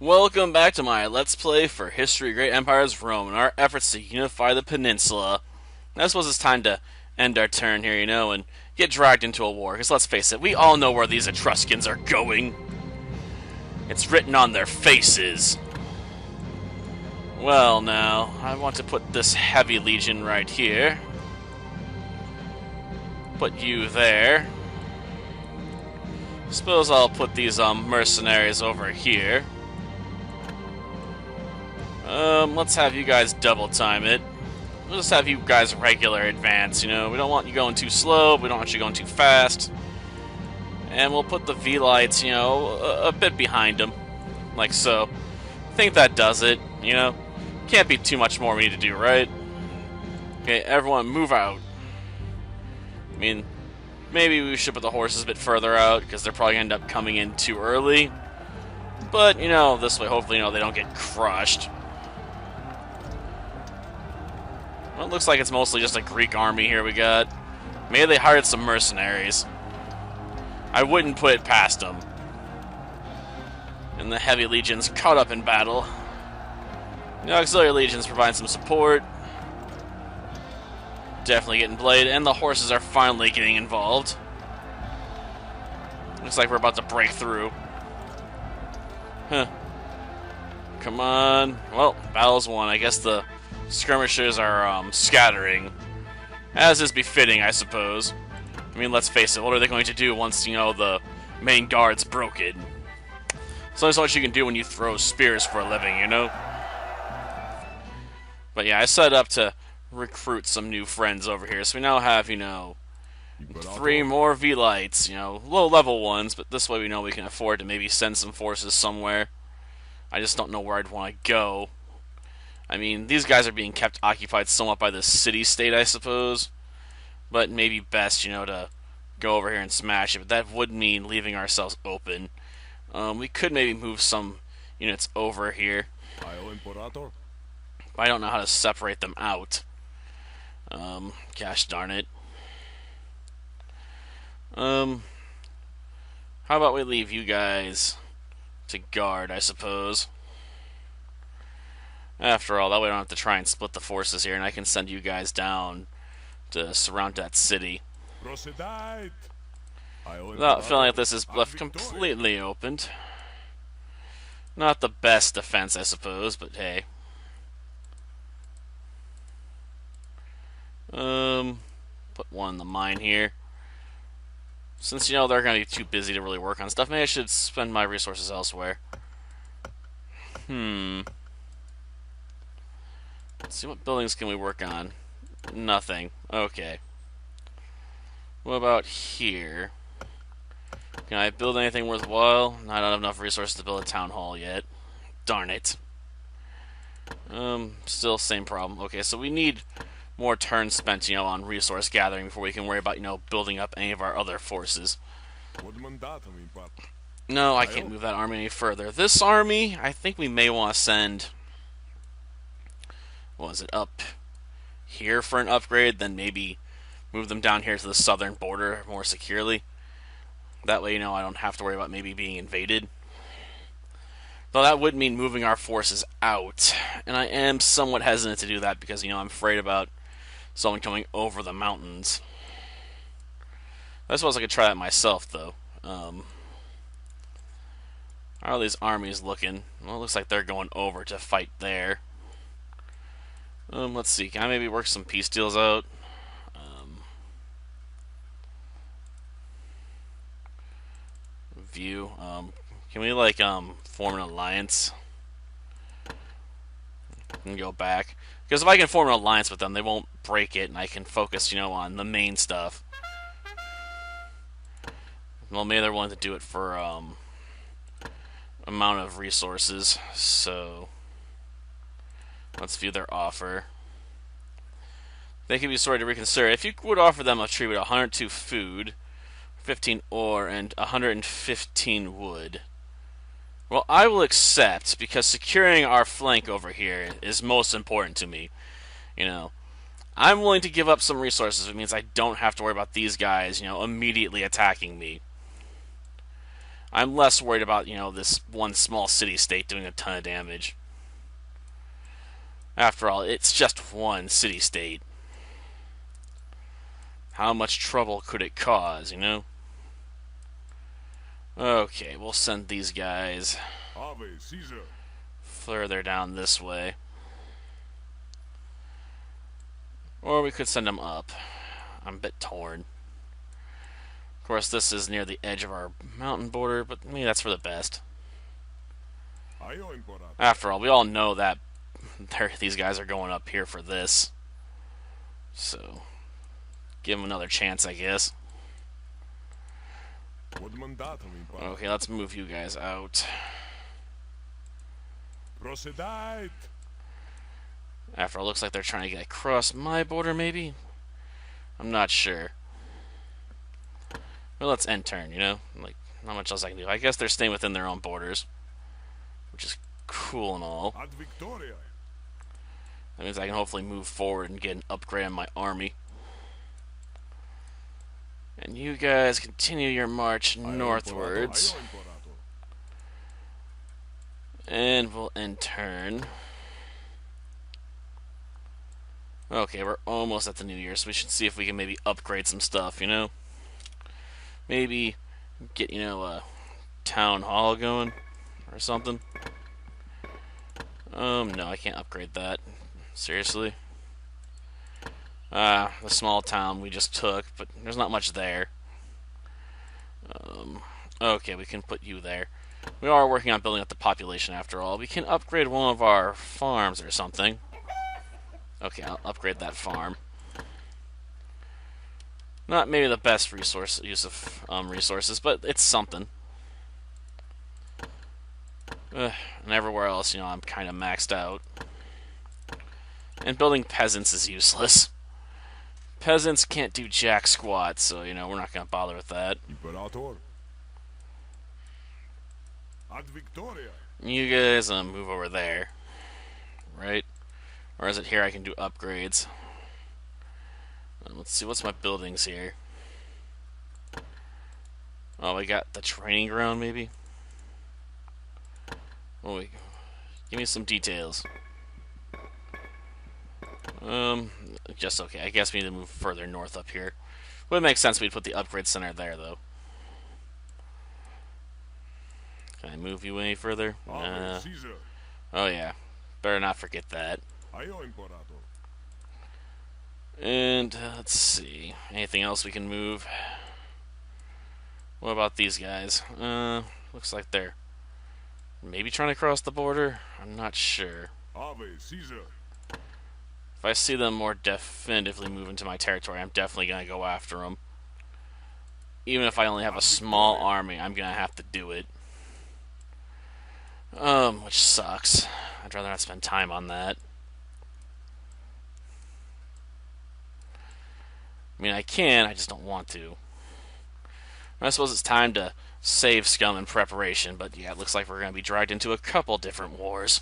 Welcome back to my Let's Play for History Great Empires Rome and our efforts to unify the peninsula. I suppose it's time to end our turn here, and get dragged into a war, because let's face it, we all know where these Etruscans are going. It's written on their faces. Well, now, I want to put this heavy legion right here. Put you there. Suppose I'll put these mercenaries over here. Let's have you guys double time it. We'll just have you guys regular advance, we don't want you going too slow, we don't want you going too fast. And we'll put the V-Lights, a bit behind them, like so. I think that does it, Can't be too much more we need to do, right? Okay, everyone move out. I mean, maybe we should put the horses a bit further out, because they're probably going to end up coming in too early. But, this way, hopefully, they don't get crushed. Well, it looks like it's mostly just a Greek army here we got. Maybe they hired some mercenaries. I wouldn't put it past them. And the heavy legions caught up in battle. The auxiliary legions provide some support. Definitely getting played, and the horses are finally getting involved. Looks like we're about to break through. Huh. Come on. Well, battle's won. I guess the skirmishers are scattering. As is befitting, I suppose. I mean, let's face it, what are they going to do once, the main guard's broken? There's only so much you can do when you throw spears for a living, But yeah, I set up to recruit some new friends over here. So we now have, 3 more V-Lights, low-level ones, but this way we know we can afford to maybe send some forces somewhere. I just don't know where I'd want to go. I mean, these guys are being kept occupied somewhat by the city-state, I suppose. But maybe best, to go over here and smash it. But that would mean leaving ourselves open. We could maybe move some units over here. But I don't know how to separate them out. Gosh darn it. How about we leave you guys to guard, I suppose. After all, that way I don't have to try and split the forces here, and I can send you guys down to surround that city. Without feeling like this is left completely opened. Not the best defense, I suppose, but hey. Put one in the mine here. Since, they're going to be too busy to really work on stuff, maybe I should spend my resources elsewhere. Let's see, what buildings can we work on? Nothing. Okay. What about here? Can I build anything worthwhile? I don't have enough resources to build a town hall yet. Darn it. Still same problem. Okay, so we need more turns spent, on resource gathering before we can worry about, building up any of our other forces. No, I can't move that army any further. This army, I think we may want to send... What was it, up here for an upgrade, then maybe move them down here to the southern border more securely. That way, I don't have to worry about maybe being invaded. Though that would mean moving our forces out, and I am somewhat hesitant to do that because, I'm afraid about someone coming over the mountains. I suppose I could try that myself, though. How are these armies looking? Well, it looks like they're going over to fight there. Let's see. Can I maybe work some peace deals out? View. Can we form an alliance and go back? Because if I can form an alliance with them, they won't break it, and I can focus, on the main stuff. Well, maybe they're willing to do it for amount of resources. So let's view their offer. They could be sorry to reconsider. If you would offer them a tree with 102 food, 15 ore, and 115 wood, well, I will accept, because securing our flank over here is most important to me. I'm willing to give up some resources. It means I don't have to worry about these guys, immediately attacking me. I'm less worried about, you know, this one small city-state doing a ton of damage. After all, it's just one city-state. How much trouble could it cause, you know? Okay, we'll send these guys further down this way. Or we could send them up. I'm a bit torn. Of course, this is near the edge of our mountain border, but maybe that's for the best. After all, we all know that these guys are going up here for this. So, give them another chance, I guess. Okay, let's move you guys out. After all, it looks like they're trying to get across my border, maybe? I'm not sure. Well, let's end turn, you know? Like, not much else I can do. I guess they're staying within their own borders, which is cool and all. That means I can hopefully move forward and get an upgrade on my army. And you guys continue your march northwards. And we'll end turn. Okay, we're almost at the new year, so we should see if we can maybe upgrade some stuff, you know? Maybe get, you know, a town hall going or something. No, I can't upgrade that. Seriously. The small town we just took, but there's not much there. Okay, we can put you there. We are working on building up the population after all. We can upgrade one of our farms or something. Okay, I'll upgrade that farm. Not maybe the best use of resources, but it's something. And everywhere else, you know, I'm kind of maxed out. And building peasants is useless. Peasants can't do jack squat, so, you know, we're not going to bother with that. You guys move over there. Right? Or is it here I can do upgrades? Let's see, what's my buildings here? Oh, we got the training ground, maybe? Oh, wait. Give me some details. Just okay. I guess we need to move further north up here. Would make sense we'd put the upgrade center there, though. Can I move you any further? Oh, yeah. Better not forget that. And, let's see. Anything else we can move? What about these guys? Looks like they're maybe trying to cross the border? I'm not sure. If I see them more definitively move into my territory, I'm definitely going to go after them. Even if I only have a small army, I'm going to have to do it. Which sucks. I'd rather not spend time on that. I mean, I can, I just don't want to. I suppose it's time to save scum in preparation, but yeah, it looks like we're going to be dragged into a couple different wars.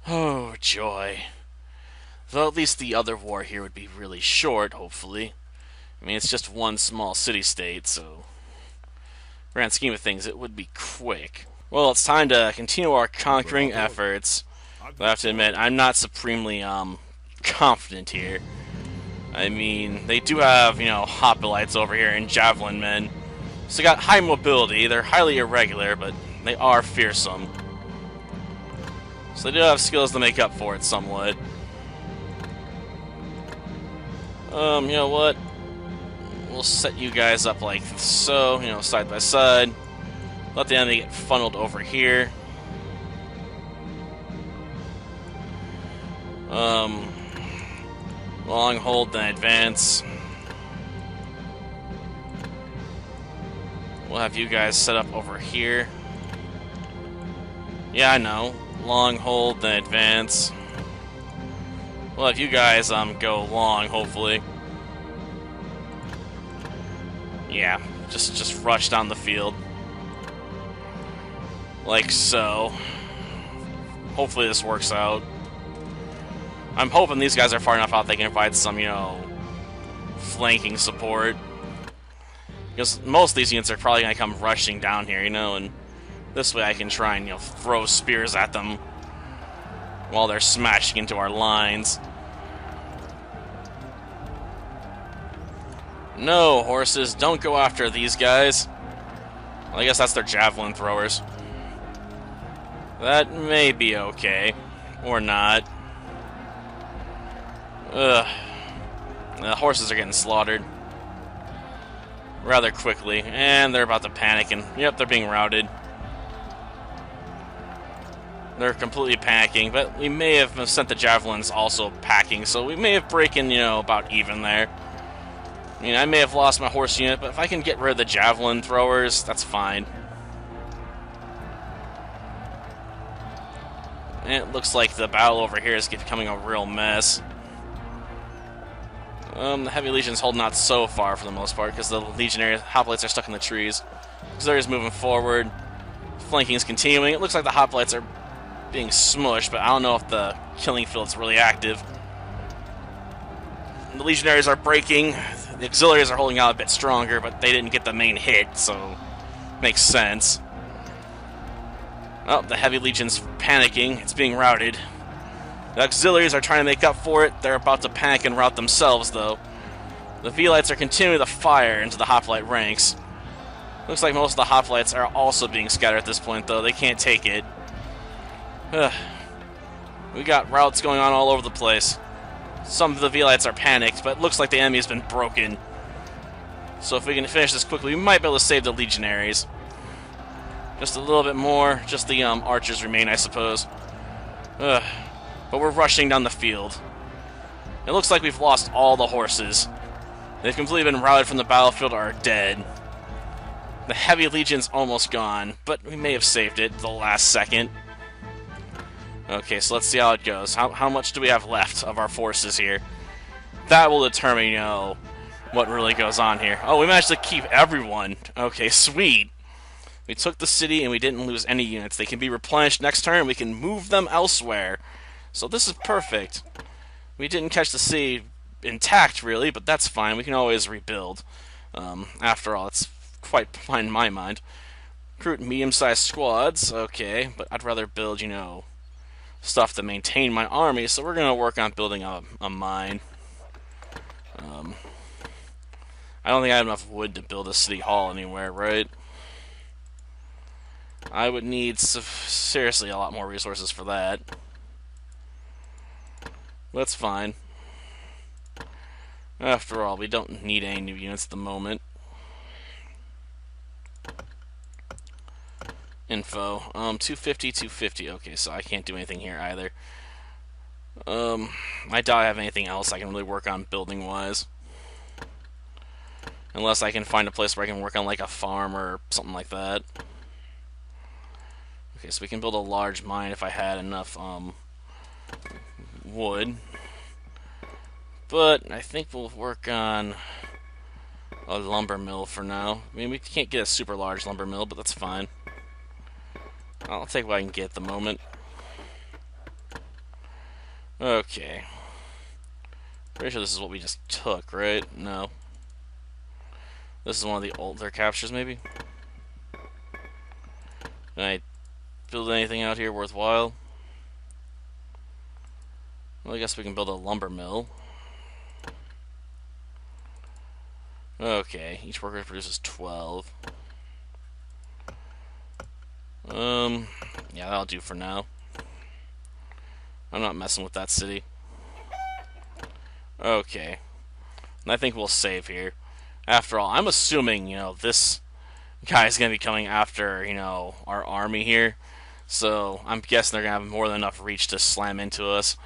Oh, joy. Though at least the other war here would be really short, hopefully. I mean, it's just one small city-state, so grand scheme of things, it would be quick. Well, it's time to continue our conquering efforts. But I have to admit, I'm not supremely confident here. I mean, they do have, you know, hoplites over here and javelin men. So they got high mobility. They're highly irregular, but they are fearsome. So they do have skills to make up for it somewhat. You know what? We'll set you guys up like so, you know, side by side. Let the enemy get funneled over here. Long hold, then advance. We'll have you guys set up over here. Yeah, I know. Long hold, then advance. We'll have you guys go long, hopefully. Yeah, just rush down the field. Like so. Hopefully this works out. I'm hoping these guys are far enough out they can provide some, you know, flanking support. Because most of these units are probably going to come rushing down here, you know, and this way I can try and, you know, throw spears at them while they're smashing into our lines. No, horses, don't go after these guys. Well, I guess that's their javelin throwers. That may be okay. Or not. Ugh. The horses are getting slaughtered rather quickly, and they're about to panic, and yep, they're being routed. They're completely panicking, but we may have sent the javelins also packing, so we may have broken, you know, about even there. I mean, I may have lost my horse unit, but if I can get rid of the javelin throwers, that's fine. And it looks like the battle over here is becoming a real mess. The heavy legion's holding out so far for the most part, because the legionary hoplites are stuck in the trees. Auxiliaries moving forward. Flanking is continuing. It looks like the hoplites are being smushed, but I don't know if the killing field's really active. The legionaries are breaking. The auxiliaries are holding out a bit stronger, but they didn't get the main hit, so makes sense. Oh, the heavy legion's panicking. It's being routed. The auxiliaries are trying to make up for it. They're about to panic and rout themselves, though. The Velites are continuing to fire into the hoplite ranks. Looks like most of the hoplites are also being scattered at this point, though. They can't take it. Ugh. We got routes going on all over the place. Some of the Velites are panicked, but it looks like the enemy has been broken. So if we can finish this quickly, we might be able to save the legionaries. Just a little bit more. Just the archers remain, I suppose. Ugh. But we're rushing down the field. It looks like we've lost all the horses. They've completely been routed from the battlefield or are dead. The heavy legion's almost gone, but we may have saved it at the last second. Okay, so let's see how it goes. How much do we have left of our forces here? That will determine, you know, what really goes on here. Oh, we managed to keep everyone. Okay, sweet. We took the city and we didn't lose any units. They can be replenished next turn. We can move them elsewhere. So this is perfect. We didn't catch the city intact, really, but that's fine. We can always rebuild. After all, it's quite fine in my mind. Recruit medium-sized squads. Okay, but I'd rather build, you know, stuff to maintain my army, so we're going to work on building a mine. I don't think I have enough wood to build a city hall anywhere, right? I would need seriously a lot more resources for that. That's fine. After all, we don't need any new units at the moment. Info. 250, 250. Okay, so I can't do anything here either. I doubt I have anything else I can really work on building-wise. Unless I can find a place where I can work on, like, a farm or something like that. Okay, so we can build a large mine if I had enough, wood. But I think we'll work on a lumber mill for now. I mean, we can't get a super large lumber mill, but that's fine. I'll take what I can get at the moment. Okay. Pretty sure this is what we just took, right? No. This is one of the older captures, maybe? Can I build anything out here worthwhile? Well, I guess we can build a lumber mill. Okay, each worker produces 12. Yeah, that'll do for now. I'm not messing with that city. Okay. And I think we'll save here. After all, I'm assuming, you know, this guy's going to be coming after, you know, our army here. So I'm guessing they're going to have more than enough reach to slam into us.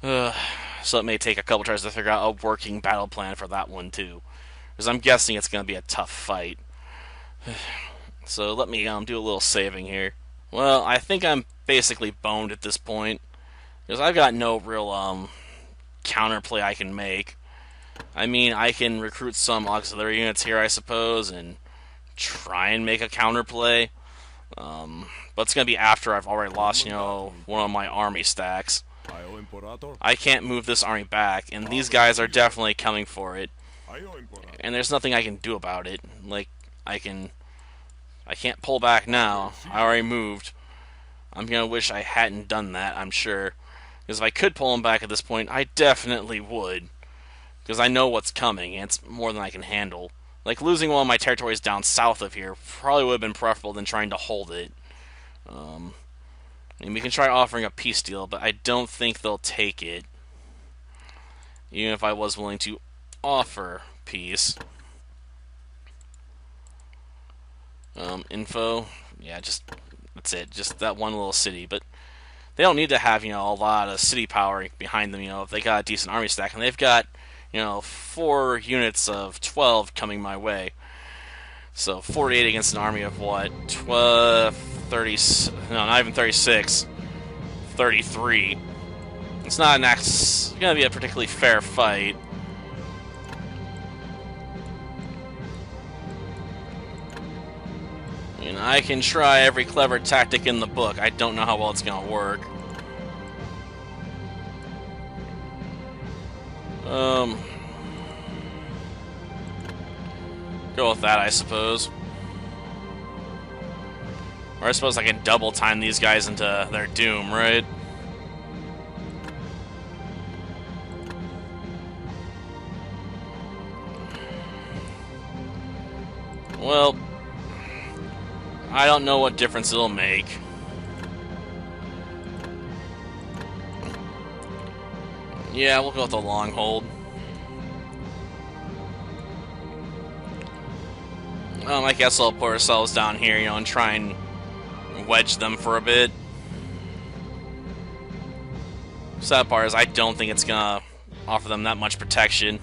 So it may take a couple tries to figure out a working battle plan for that one, too. Because I'm guessing it's going to be a tough fight. So let me do a little saving here. Well, I think I'm basically boned at this point. Because I've got no real counterplay I can make. I mean, I can recruit some auxiliary units here, I suppose, and try and make a counterplay. But it's going to be after I've already lost, you know, one of my army stacks. I can't move this army back, and these guys are definitely coming for it. and there's nothing I can do about it. Like, I can't pull back now. I already moved. I'm gonna wish I hadn't done that, I'm sure. Because if I could pull him back at this point, I definitely would. Because I know what's coming, and it's more than I can handle. Like, losing one of my territories down south of here probably would have been preferable than trying to hold it. And we can try offering a peace deal, but I don't think they'll take it. Even if I was willing to offer peace. Info. Yeah, that's it. Just that one little city. But they don't need to have, a lot of city power behind them, if they got a decent army stack. And they've got, 4 units of 12 coming my way. So 48 against an army of what? 12, 30, no, not even 36. 33. It's not going to be a particularly fair fight. I can try every clever tactic in the book. I don't know how well it's going to work. Go with that, I suppose. Or I suppose I can double time these guys into their doom, right? Well, I don't know what difference it'll make. Yeah, we'll go with the long hold. I guess I'll put ourselves down here, and try and wedge them for a bit. Sad part is I don't think it's gonna offer them that much protection.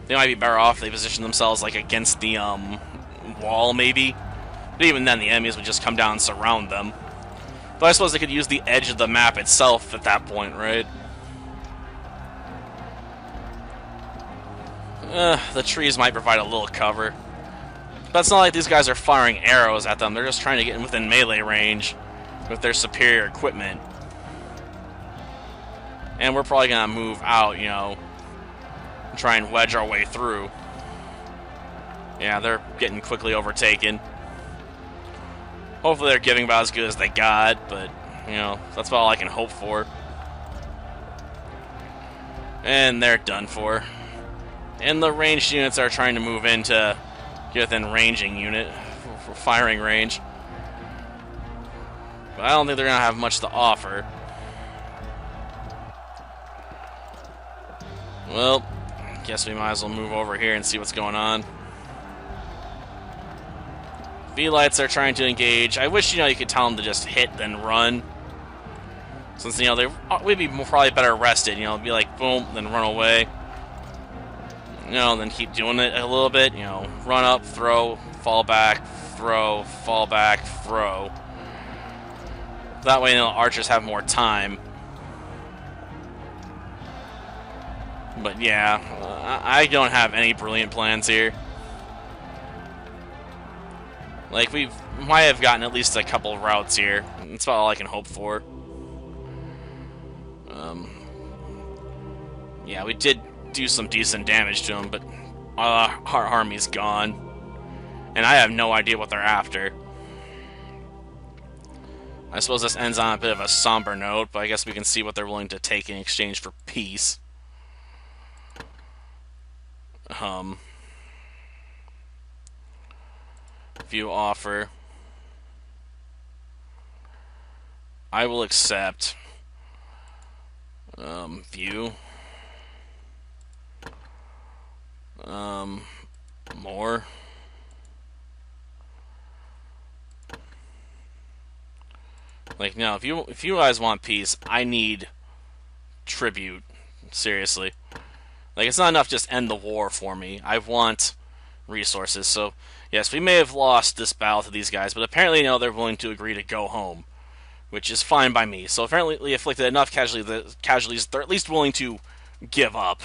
They might be better off if they position themselves like against the wall, maybe. But even then, the enemies would just come down and surround them. But I suppose they could use the edge of the map itself at that point, right? The trees might provide a little cover. But it's not like these guys are firing arrows at them. They're just trying to get within melee range with their superior equipment. And we're probably going to move out, and try and wedge our way through. Yeah, they're getting quickly overtaken. Hopefully they're giving about as good as they got, but, that's about all I can hope for. And they're done for. And the ranged units are trying to move in to get within ranging unit, for firing range. But I don't think they're going to have much to offer. Well, guess we might as well move over here and see what's going on. V-Lights are trying to engage. I wish, you could tell them to just hit then run. Since, we'd be probably better rested, be like, boom, then run away. Then keep doing it a little bit, run up, throw, fall back, throw, fall back, throw. That way, archers have more time. But yeah, I don't have any brilliant plans here. Like, we might have gotten at least a couple routes here. That's about all I can hope for. Yeah, we did do some decent damage to them, but our army's gone. And I have no idea what they're after. I suppose this ends on a bit of a somber note, but I guess we can see what they're willing to take in exchange for peace. View offer. I will accept. View. More. Like, no, if you guys want peace, I need tribute. Seriously. Like, it's not enough just end the war for me. I want resources. So, yes, we may have lost this battle to these guys, but apparently, they're willing to agree to go home, which is fine by me. So, apparently, afflicted enough casualties, they're at least willing to give up.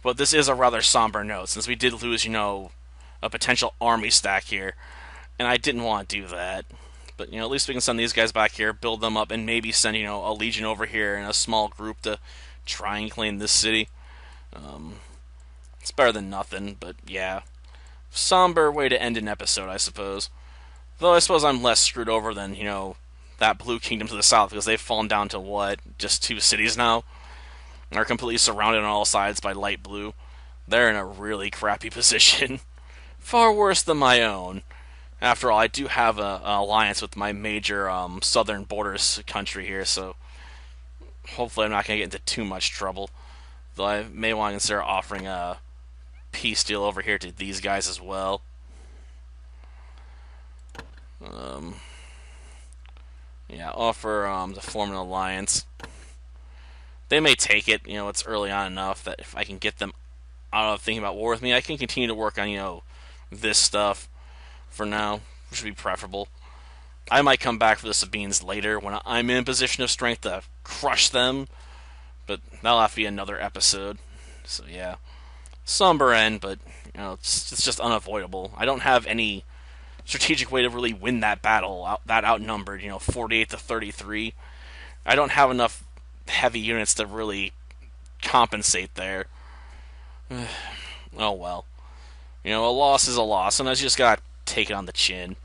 But this is a rather somber note, since we did lose, a potential army stack here, and I didn't want to do that. But, at least we can send these guys back here, build them up, and maybe send, a legion over here in a small group to try and claim this city. It's better than nothing, but yeah. Somber way to end an episode, I suppose. Though I suppose I'm less screwed over than, that Blue Kingdom to the south, because they've fallen down to what? Just two cities now? And are completely surrounded on all sides by light blue. They're in a really crappy position. Far worse than my own. After all, I do have an alliance with my major southern borders country here, so hopefully I'm not going to get into too much trouble. Though I may want to consider offering a peace deal over here to these guys as well. Um, yeah, offer to form an alliance. They may take it. It's early on enough that if I can get them out of thinking about war with me, I can continue to work on this stuff for now, which would be preferable. I might come back for the Sabines later when I'm in a position of strength to crush them, but that'll have to be another episode. So yeah, somber end, but it's just unavoidable. I don't have any strategic way to really win that battle. That outnumbered, 48 to 33. I don't have enough heavy units to really compensate there. Oh well. A loss is a loss, and I just got to take it on the chin.